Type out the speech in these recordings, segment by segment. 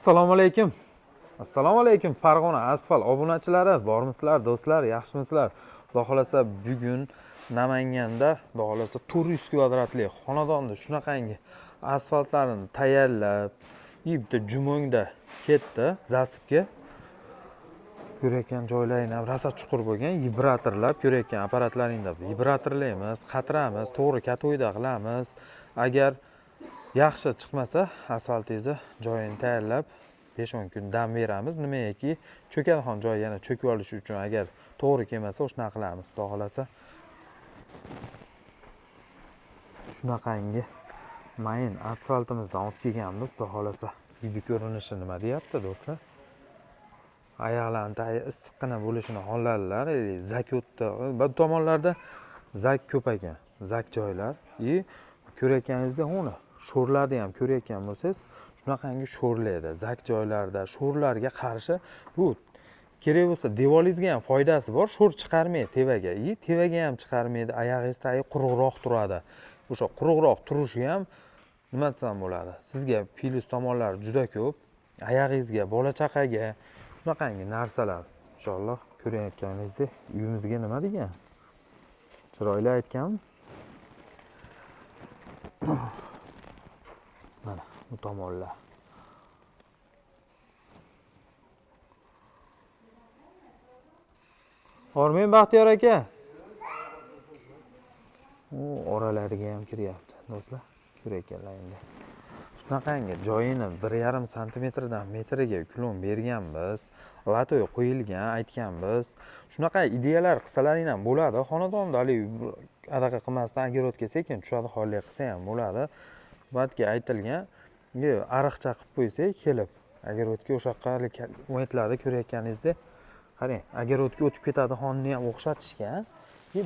Assalomu alaykum. Assalomu alaykum Farg'ona asfalt obunachilari, bormisizlar do'stlar, yaxshimisizlar? Xudo xolasa bugun Namanganda, xudo xolasa 400 kvadratli xonadonni shunaqangi asfaltlarini tayyorlab, bitta jumo'ngda ketdi zasibga. Ko'rayotgan joylaring ham rosa chuqur bo'lgan, vibratorlab ko'rayotgan apparatlaringda vibratorlaymiz, qatiramiz, to'g'ri katoyda qilamiz. Agar yaxshi chiqmasa asfaltingizni joyini tayyorlab 5-10 kun dam beramiz. Nimaki cho'kadigan joy yana cho'kib olishi uchun agar to'g'ri kelmasa o'shuna qilamiz. Xudo xolasa shunaqangi mayin asfaltimizdan olib kelganmiz. Xudo xolasa video ko'rinishi nima deyapti do'stlar? Oyoqlarni issiqqina bo'lishini xohlarlar. Zak o'tdi. Bu tomonlarda zak ko'p ekan. Zak joylar. Ko'rayotganingizda uni sho'rlarni ham ko'rayotgan bo'lsangiz, shunaqangi sho'rlaydi. Zak joylarda sho'rlarga qarshi bu kerak bo'lsa devolingizga ham foydasi bor. Sho'r chiqarmaydi tevaga. Tevaga ham chiqarmaydi. Oyog'ingizda quruqroq turadi. O'sha quruqroq turishi ham nima desam bo'ladi? Sizga plyus tomonlari juda ko'p. Oyog'ingizga, bola chaqaga shunaqangi narsalar inshaalloh ko'rayotganingizdek uyimizga nima degan? Chiroyli aytganmi? Mana bu tomonlar. Hormang Baxtiyor aka. Oralariga ham kiryapti do'stlar. Ko'rayotganlaringizda. Shunaqangi joyini 1,5 santimetrdan metriga uklon berganmiz. Latoy qo'yilgan, aytganmiz. Shunaqa ideyalar qilsalaring ham bo'ladi. Xonadonda adaqa qilmasdan agarotga sekin tushadi holli qilsa ham bo'ladi. Batga aytilgan, ariq chaqib qo'ysak kelib agarotga o'sha yoqqa momentlarda ko'rayotganingizda qarang, agarotga o'tib ketadi xonni ham o'xshatishgan.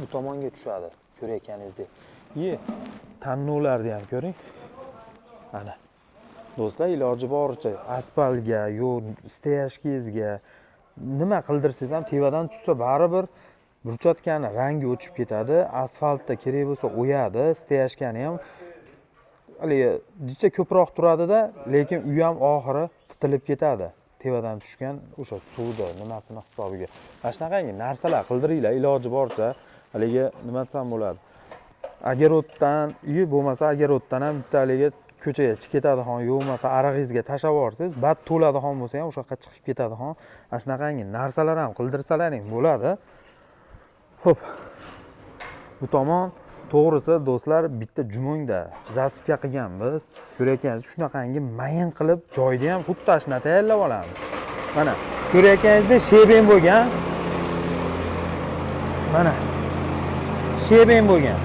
Bu tomonga tushadi ko'rayotganingizda. Tannovlarni ham ko'ring. Mana do'stlar, iloji boricha asfaltga, steyashkangizga nima qildirsangiz ham tevadan tutsa baribir burchatkani rangi o'chib ketadi. Asfaltda kerak bo'lsa o'yadi, steyashkani ham jicha ko'proq turadi-da, lekin uy ham oxiri titilib ketadi. Tevadan tushgan o'sha suvda nimasini hisobiga. Mana shunaqangi narsalar qildiringlar iloji boricha. Haligi nima desam bo'ladi? Agarotdan, bo'lmasa agarotdan ham bittaliga ko'chaga chiqib ketadigan, bo'lmasa arig'ingizga tashlab yuborsangiz, bat to'ladigan bo'lsa ham o'sha yoqqa chiqib ketadigan. Mana shunaqangi narsalar ham qildirsalaring bo'ladi. Xo'p. Bu tomon to'g'risi do'stlar bitta jumo'ngda zasibga qilganmiz. Ko'rayotganingiz shunaqangi mayin qilib joyda ham xuddi ashuna tayyorlab olamiz. Mana ko'rayotganingizda shebeng bo'lgan. Mana shebeng bo'lgan.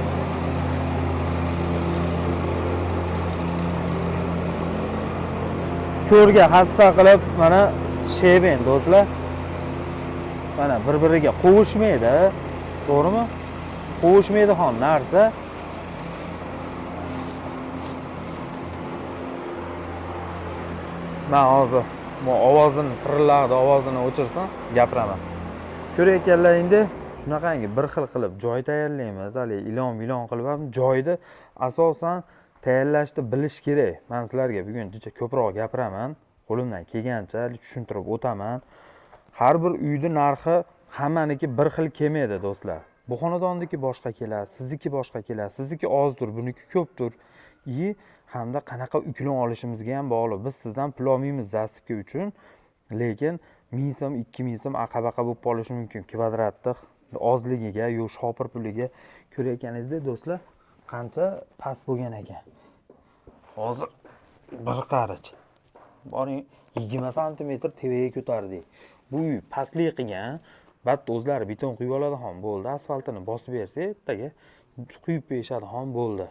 Ko'rga hassa qilib mana shebeng do'stlar. Mana bir-biriga qovushmaydi, to'g'rimi? Qovushmaydigan narsa. Men hozir bu ovozini tirilladi, ovozini o'chirsam gapiraman. Ko'rayotganlaringda shunaqangi bir xil qilib joy tayyorlaymiz. Hali ilon qilib ham joyni asosan tayyorlashni bilish kerak. Men sizlarga bugun juda ko'proq gapiraman. Qo'limdan kelgancha tushuntirib o'taman. Har bir uyning narxi hammaniki bir xil kelmaydi do'stlar. Bu xonadonniki boshqa keladi, sizniki boshqa keladi. Sizniki ozdir, buniki ko'pdir. Hamda qanaqa uklon olishimizga ham bog'liq. Biz sizdan pul olmaymiz zasibki uchun, lekin 1000 so'm, 2000 so'm aqabaqa bo'lib qolishi mumkin kvadratni ozligiga, shopir puliga. Ko'rayotganingizda do'stlar, qancha past bo'lgan ekan. Hozir bir qarich. Boring 20 santimetr tevaga ko'tardik. Bu uy pastlik qilgan. Batda o'zlari beton quyib oladigan bo'ldi. Asfaltini bosib bersa, ertaga quyib berishadigan bo'ldi.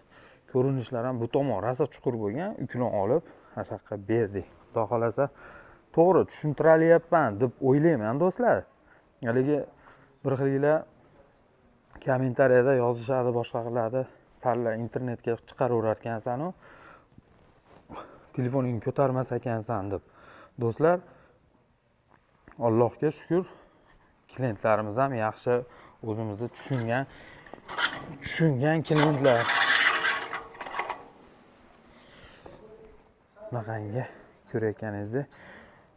Ko'rinishlar ham bu tomon rosa chuqur bo'lgan. Uklon olib, ashaqqa berdik. Xudo xolasa to'g'ri tushuntiryapman deb o'ylayman do'stlar. Haligi bir xillar kommentariyada yozishadi, boshqa qiladi. Sarlar internetga chiqaraverar ekansan, telefoningni ko'tarmas ekansan deb. Do'stlar, Allohga shukr, klientlarimiz ham yaxshi, o'zimizni tushungan klientlar. Bunaqangi ko'rayotganingizdek.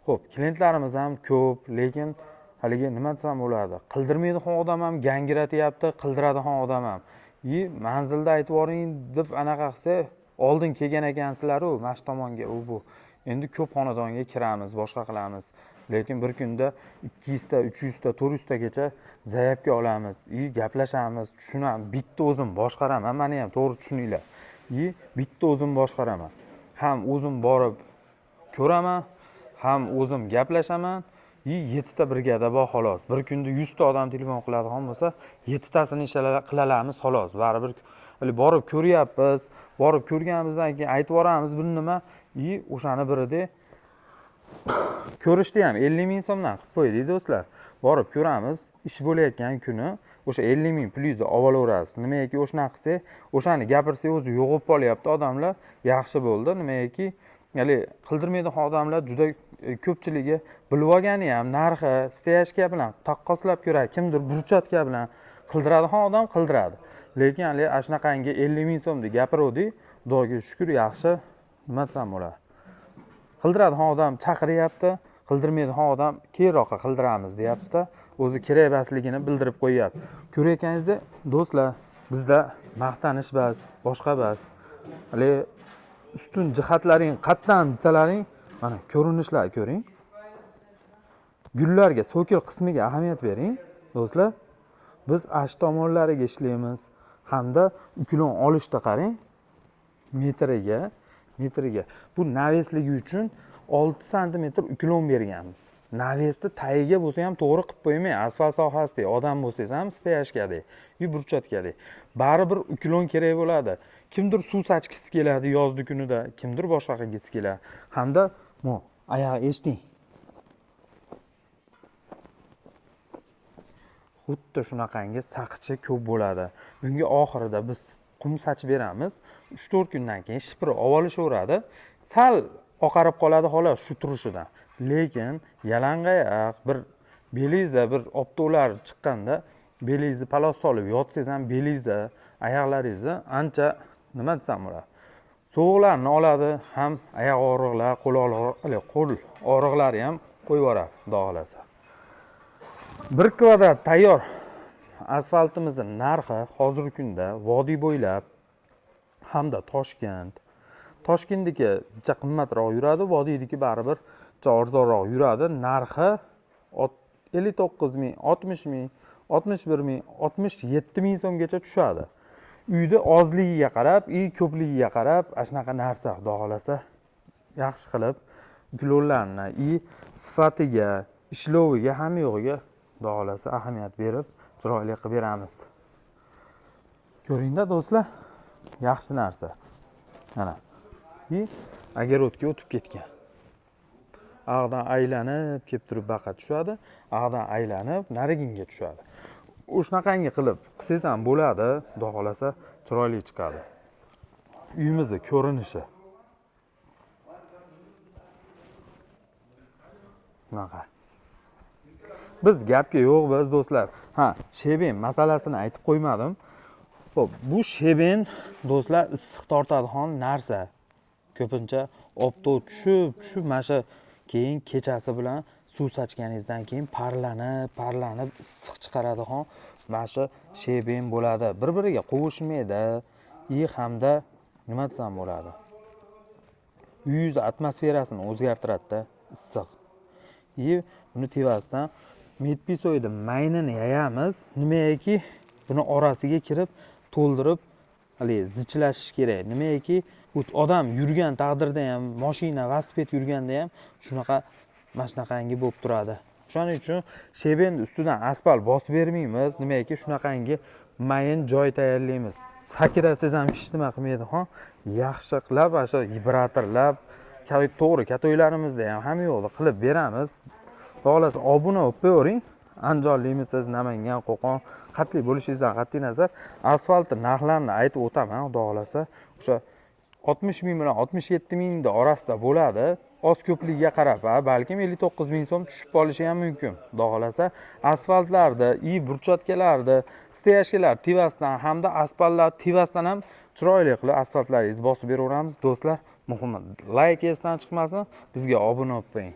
Xo'p, klientlarimiz ham ko'p, lekin haligi nima desam bo'ladi, qildirmaydigan odam ham gangratyapti, qildiradigan odam ham. Manzilda aytib yuboring deb anaqa qilsa, oldin kelgan ekansizlar-ku, mana shu tomonga bu. Endi ko'p xonadonga kiramiz, boshqa qilamiz. Lekin bir kunda 200 ta, 300 ta, 400 tagacha zaявga olamiz. Gaplashamiz, tushunamiz. Bitta o'zim boshqaraman, meni ham to'g'ri tushuninglar. Bitta o'zim boshqaraman. Ham o'zim borib ko'raman, ham o'zim gaplashaman. 7 ta brigada bor xolos. Bir kunda 100 ta odam telefon qiladigan bo'lsa, 7 tasini qilalarmiz xolos. Baribir borib ko'ryapmiz. Borib ko'rganimizdan keyin aytib yuboramiz bir nima. O'shani birida ko'rishdi ham 50 ming so'mdan qilib qo'ydik do'stlar. Borib ko'ramiz, ish bo'layotgan kuni o'sha 50 ming plyusni olaverasiz. Nimaiki o'shani qilsa, o'shani gapirsa o'zi yo'g'ib qolyapti odamlar. Yaxshi bo'ldi. Nimaiki qildirmaydigan odamlar juda ko'pchiligi bilib olgani ham narxi, steyashka bilan taqqoslab ko'radi. Kimdir burchatga bilan qildiradigan odam qildiradi. Lekin ashunaqangi 50 ming so'm deb gapiruvdik. Xudoga shukr, yaxshi nima desam bo'ladi. Qildiradigan odam chaqiryapti, qildirmaydigan odam keyinroqqa qildiramiz deyapti-da, o'zi kerak emasligini bildirib qo'yyapti. Ko'rayotganingizda do'stlar, bizda maqtanish bas, boshqa bas. Ustun jihatlaring qatdan desalaring, mana ko'rinishlar ko'ring. Gullarga, so'kil qismiga ahamiyat bering, do'stlar. Biz ash tomonlariga ishlaymiz, hamda uklon olishda qarang, metriga. Bu navesligi uchun 6 sm uklon berganmiz. Navesni tagiga bo'lsa ham to'g'ri qilib qo'ymay, asfalt sohasidagi odam bo'lsangiz ham steyashkadek, burchatkadek. Baribir uklon kerak bo'ladi. Kimdir suv sachgisi keladi yozdi kunida, kimdir boshqa qilgisi keladi. Hamda oyog'i eshiting. Xuddi shunaqangi saqchi ko'p bo'ladi. Bunga oxirida biz qum sachib beramiz. 3-4 kundan keyin shipri olishaveradi. Sal oqarib qoladi xolos shu turishidan. Lekin yalangoyoq bir belingizda bir optolar chiqqanda belingizni palos solib yotsangiz ham belingizda, oyoqlaringizni ancha nima desam bo'ladi. Sovuqlarni oladi, ham oyoq og'riqlar, qo'l og'riqlari ham qo'yib yuboradi, xudo xolasa. 1 kvadrat tayyor asfaltimizning narxi hozirgi kunda vodiy bo'ylab hamda Toshkentniki bitta qimmatroq yuradi, vodiydagi baribir bitta arzonroq yuradi. Narxi 59 ming, 60 ming, 61 ming, 67 ming so'mgacha tushadi. Uyda ozligiga qarab, ko'pligiga qarab, shunaqa narsa xudo xolasa yaxshi qilib uklonlarni sifatiga, ishloviga, hamma yo'g'iga xudo xolasa ahamiyat berib, chiroyli qilib beramiz. Ko'ringda do'stlar, yaxshi narsa. Mana огородga o'tib ketgan. Ag'dan aylanib kelib turib baqa tushadi, ag'dan aylanib nariginga tushadi. O'shanaqangi qilib qilsangiz ham bo'ladi, xudo xolasa chiroyli chiqadi. Uyimizning ko'rinishi. Bunaqa. Biz gapga yo'qmiz do'stlar. Sheben masalasini aytib qo'ymadim. Xo'p, bu sheben do'stlar issiq tortadigan narsa. Ko'pincha opto tushib, mana keyin kechasi bilan suv sachganingizdan keyin parlanib issiq chiqaradigan mana shu sheben bo'ladi. Bir-biriga qovushmaydi, hamda nima desam bo'ladi? Uyingiz atmosferasini o'zgartiradi-da, issiq. Buni tevasidan medpisoyda maynini yayamiz. Nimaiki buni orasiga kirib to'ldirib zichlash kerak. Nimaiki odam yurgan taqdirda ham, mashina, velosiped yurganda ham mana shunaqangi bo'lib turadi. Shuning uchun sheben ustidan asfalt bosib bermaymiz. Nimaiki shunaqangi mayin joy tayyorlaymiz. Sakrasangiz ham hech nima qilmaydi, yaxshi qilib, o'sha vibratorlab, to'g'ri katoylarimizda ham hamma yo'qda qilib beramiz. Xolos obuna bo'lib qo'ying. Andijonlikmisiz, Namangan, Qo'qon, qatli bo'lishingizdan qat'iy nazar asfalt narxlarini aytib o'taman, xudo xolasa. O'sha 60 ming bilan 67 ming orasida bo'ladi. Oz ko'pligiga qarab, balkim 59 ming so'm tushib qolishi ham mumkin. Xudo xolasa, asfaltlarda, burchatkalarda, steyashkalar tivasidan hamda asfaltlar tivasidan ham chiroyli qilib asfaltlaringizni bosib beraveramiz do'stlar. Muhimi layk esdan chiqmasin, bizga obuna bo'lib qo'ying.